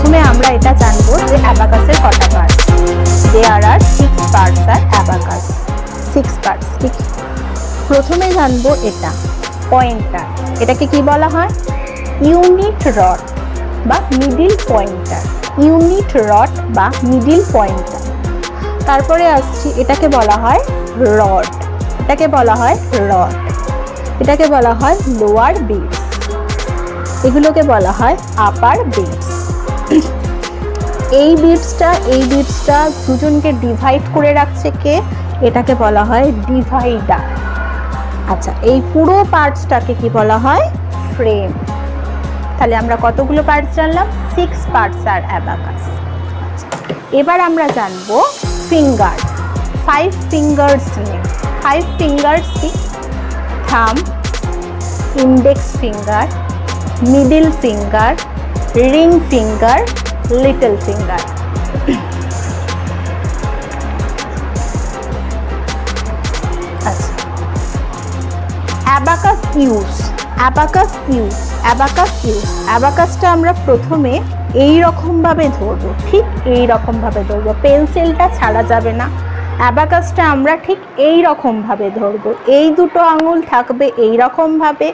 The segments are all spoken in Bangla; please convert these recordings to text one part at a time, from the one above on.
প্রথমে আমরা এটা জানবো যে অ্যাবাকাসের কটা পার্ট। দেয়ার আর 6 পার্টস আর অ্যাবাকাস, 6 পার্টস। ঠিক, প্রথমে জানবো এটা পয়েন্টার। এটাকে কি বলা হয়? ইউনিট রড বা মিডিল পয়েন্টার, ইউনিট রড বা মিডিল পয়েন্টার। তারপরে আসছি, এটাকে বলা হয় রড, এটাকে বলা হয় রড, এটাকে বলা হয় লোয়ার বিটস, এগুলোকে বলা হয় আপার বিটস। এই বিটসটা দুজনকে ডিভাইড করে রাখছে কে? এটাকে বলা হয় ডিভাইডার। আচ্ছা, এই পুরো পার্টসটাকে কি বলা হয়? ফ্রেম। তাহলে আমরা কতগুলো পার্টস জানলাম? 6 পার্টস আর অ্যাবাকাস। এবার আমরা জানবো ফিঙ্গার। 5 ফিঙ্গার্স নেই। 5 ফিঙ্গার্স কি? Thumb, index finger, middle finger, ring finger, little finger. আচ্ছা, abacus use, abacus use, abacus use. অ্যাবাকাসটা আমরা প্রথমে এই রকম ভাবে ধরবো, ঠিক এই রকম ভাবে ধরবো, পেন্সিলটা ছাড়া যাবে না। অ্যাবাকাসটা আমরা ঠিক এই রকম ভাবে ধরবো, এই দুটো আঙুল থাকবে এই রকম ভাবে,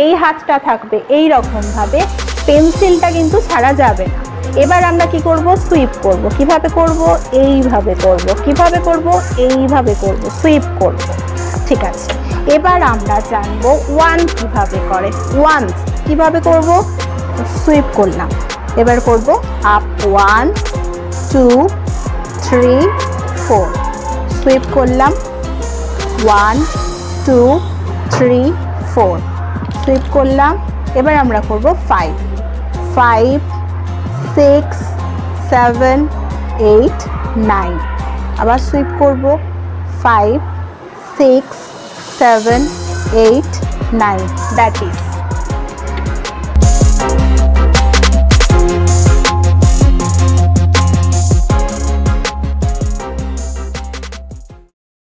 এই হাতটা থাকবে এই রকম ভাবে, পেন্সিলটা কিন্তু ছাড়া যাবে না। এবার আমরা কি করব? সুইপ করব। কিভাবে করব? এইভাবে করব। কিভাবে করব? এইভাবে করব, সুইপ করব। ঠিক আছে, এবার আমরা জানবো ওয়ান কিভাবে করে। ওয়ান কিভাবে করব? সুইপ করলাম, এবার করব আপ 1 2 3 4, সুইপ করলাম 1 2 3 4, সুইপ করলাম। এবার আমরা করব 5 5 6 7 8 9, আবার সুইপ করব 5 6 7 8 9, দ্যাট ইজ